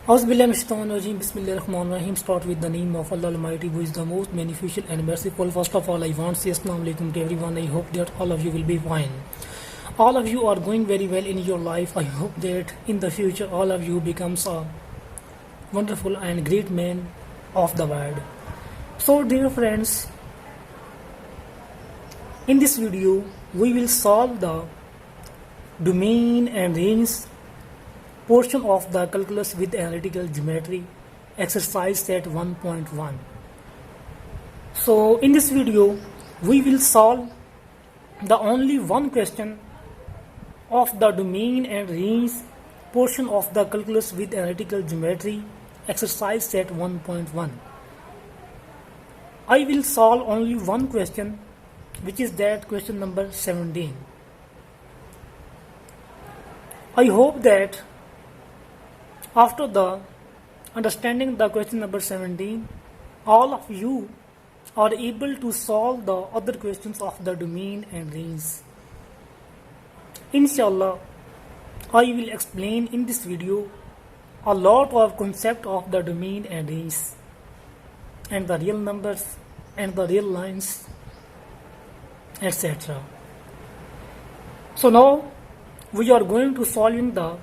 Auzubillahiminash-shaytanir-rajeem. Bismillahir-rahmanir-rahim. Start with the name of Allah Almighty, who is the most beneficial and merciful. First of all, I want to say Assalamu alaikum to everyone. I hope that all of you will be fine. All of you are going very well in your life. I hope that in the future all of you becomes a wonderful and great man of the world. So, dear friends, in this video, we will solve the domain and range portion of the calculus with analytical geometry exercise set 1.1. So in this video we will solve the only one question of the domain and range portion of the calculus with analytical geometry exercise set 1.1. I will solve only one question, which is that question number 17. I hope that after the understanding the question number 17, all of you are able to solve the other questions of the domain and range. Inshallah, I will explain in this video a lot of concept of the domain and range and the real numbers and the real lines, etc. So now we are going to solving the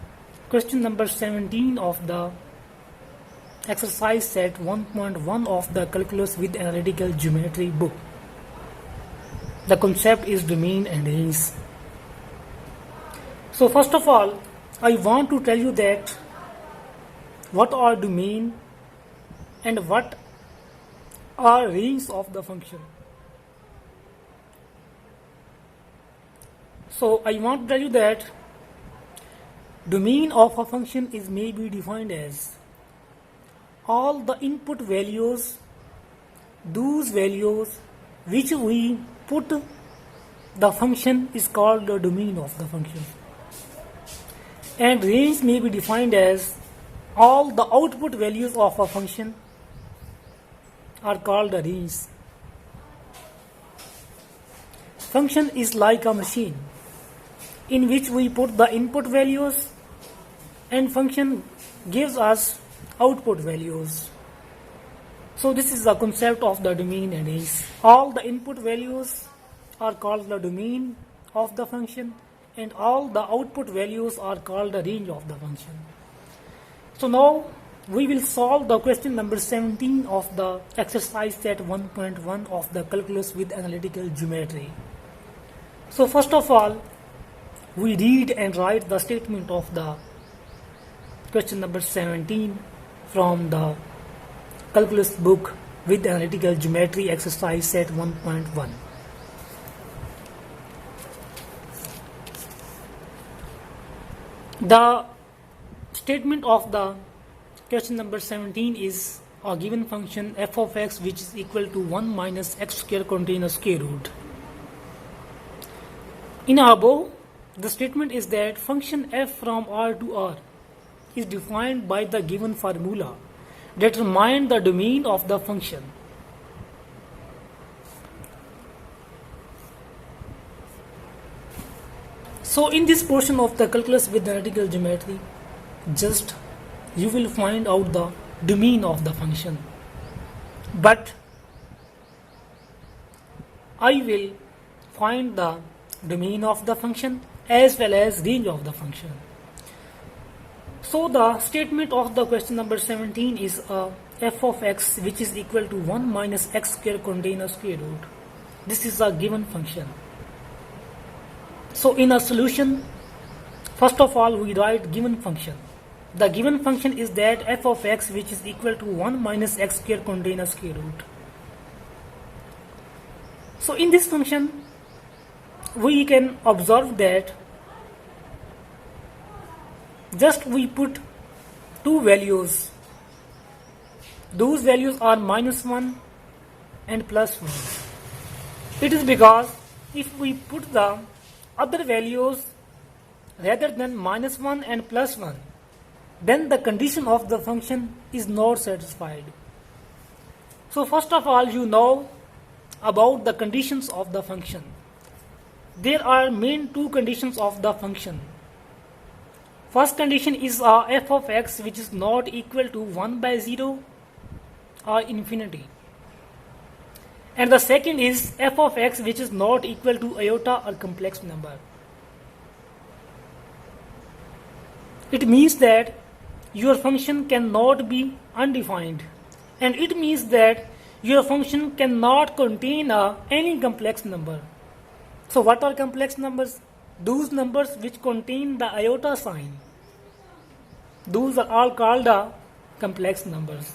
question number 17 of the exercise set 1.1 of the calculus with analytical geometry book. The concept is domain and range. So first of all, I want to tell you that what are domain and what are range of the function. So I want to tell you that domain of a function is may be defined as all the input values, those values which we put the function is called the domain of the function. And range may be defined as all the output values of a function are called the range. Function is like a machine in which we put the input values and function gives us output values. So this is the concept of the domain and range. All the input values are called the domain of the function and all the output values are called the range of the function. So now we will solve the question number 17 of the exercise set 1.1 of the calculus with analytical geometry. So first of all, we read and write the statement of the question number 17 from the calculus book with analytical geometry exercise set 1.1. The statement of the question number 17 is a given function f of x which is equal to 1 minus x square contain a square root. In above, the statement is that function f from R to R is defined by the given formula. Determine the domain of the function. So in this portion of the calculus with analytical geometry, just you will find out the domain of the function. But I will find the domain of the function as well as range of the function. So the statement of the question number 17 is f of x which is equal to 1 minus x square contain a square root. This is a given function. So in a solution, first of all we write given function. The given function is that f of x which is equal to 1 minus x square contain a square root. So in this function we can observe that just we put two values. Those values are minus 1 and plus 1. It is because if we put the other values rather than minus 1 and plus 1, then the condition of the function is not satisfied. So first of all, you know about the conditions of the function. There are main two conditions of the function. First condition is f of x which is not equal to 1 by 0 or infinity. And the second is f of x which is not equal to iota or complex number. It means that your function cannot be undefined, and it means that your function cannot contain any complex number. So what are complex numbers? Those numbers which contain the iota sign. Those are all called complex numbers.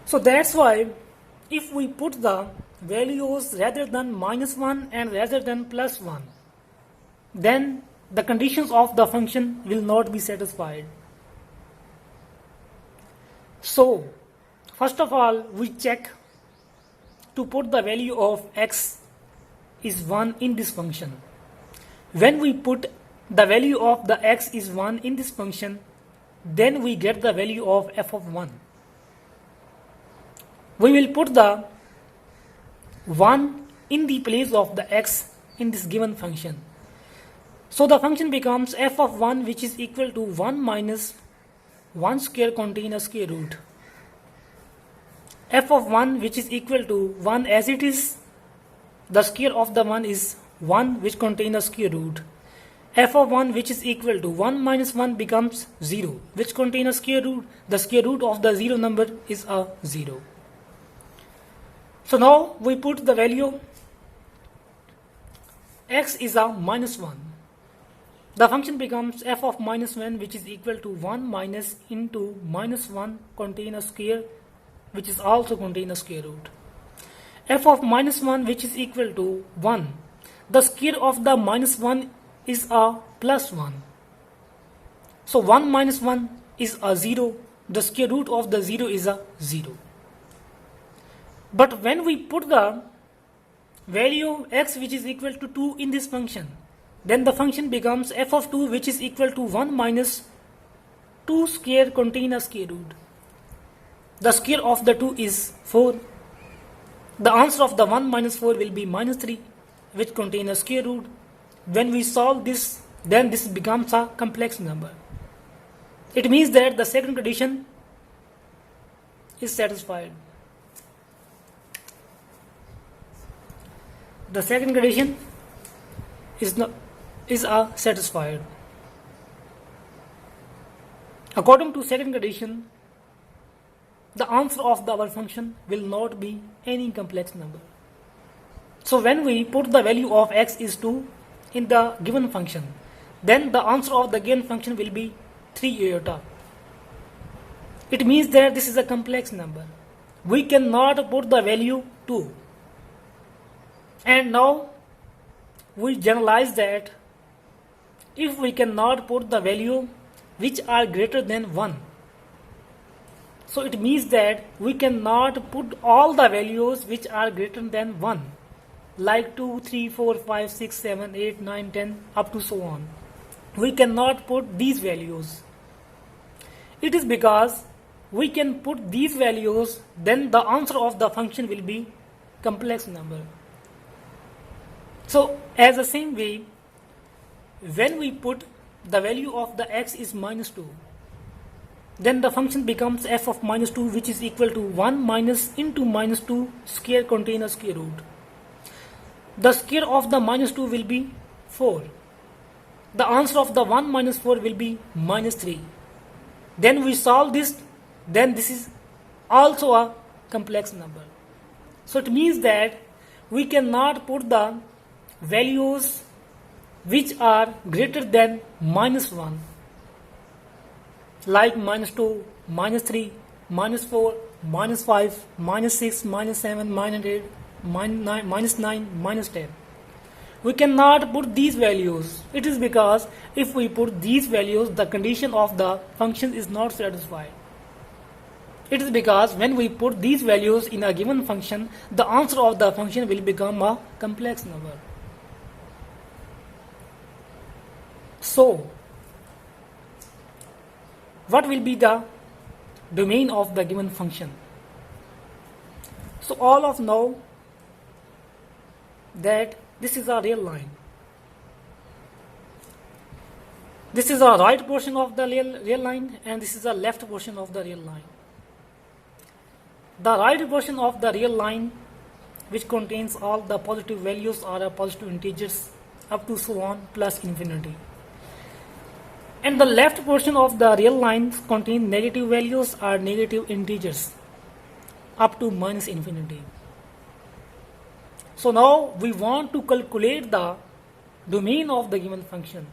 So that's why if we put the values rather than -1 and rather than +1, then the conditions of the function will not be satisfied. So first of all, we check to put the value of x is 1 in this function. When we put the value of the x is 1 in this function, then we get the value of f of 1. We will put the 1 in the place of the x in this given function. So the function becomes f of 1 which is equal to 1 minus 1 square contain a square root. F of 1 which is equal to 1 as it is, the square of the 1 is 1 which contain a square root. F of 1 which is equal to 1 minus 1 becomes 0 which contain a square root. The square root of the 0 number is a 0. So now we put the value x is a -1. The function becomes f of -1 which is equal to 1 minus into -1 contain a square which is also contain a square root. F of -1 which is equal to 1. The square of the -1 is a +1. So 1 minus 1 is a 0. The square root of the 0 is a 0. But when we put the value x which is equal to 2 in this function, then the function becomes f of 2 which is equal to 1 minus 2 square contain a square root. The square of the 2 is 4. The answer of the 1 minus 4 will be -3 which contain a square root. When we solve this, then this becomes a complex number. It means that the second condition is satisfied. The second condition is satisfied. According to second condition, the answer of our function will not be any complex number. So when we put the value of x is 2 in the given function, then the answer of the given function will be 3 iota. It means that this is a complex number. We cannot put the value 2. And now we generalize that if we cannot put the value which are greater than 1, so it means that we cannot put all the values which are greater than 1, like 2, 3, 4, 5, 6, 7, 8, 9, 10 up to so on. We cannot put these values. It is because we can put these values, then the answer of the function will be complex number. So as the same way, when we put the value of the x is -2, then the function becomes f of -2 which is equal to 1 minus into -2 square contain a square root. The square of the -2 will be 4. The answer of the 1 minus 4 will be -3. Then we solve this, then this is also a complex number. So it means that we cannot put the values which are greater than -1, like -2, -3, -4, -5, -6, -7, -8, -9, -10. We cannot put these values. It is because if we put these values, the condition of the function is not satisfied. It is because when we put these values in a given function, the answer of the function will become a complex number. So, what will be the domain of the given function? So all of know that this is a real line. This is the right portion of the real line, and this is the left portion of the real line. The right portion of the real line, which contains all the positive values or positive integers up to so on plus infinity. And the left portion of the real line contains negative values or negative integers up to minus infinity. So now we want to calculate the domain of the given function.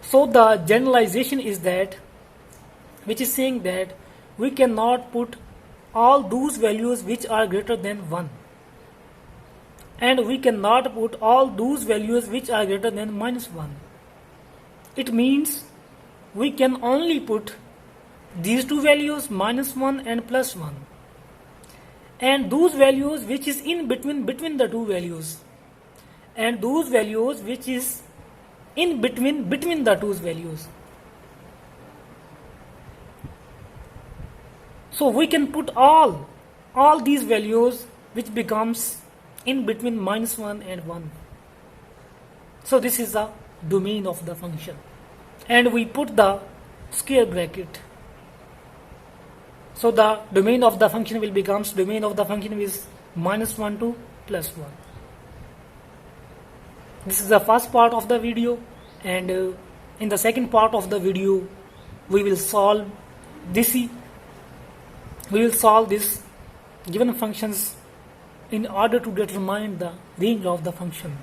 So the generalization is that, which is saying that we cannot put all those values which are greater than 1, and we cannot put all those values which are greater than minus 1. It means we can only put these two values, minus 1 and plus 1, and those values which is in between the two values, and those values which is in between the two values. So we can put all these values which becomes in between minus 1 and 1. So this is the domain of the function, and we put the square bracket. So the domain of the function will becomes domain of the function is minus 1 to plus 1. This is the first part of the video, and in the second part of the video we will solve this given functions in order to determine the range of the function.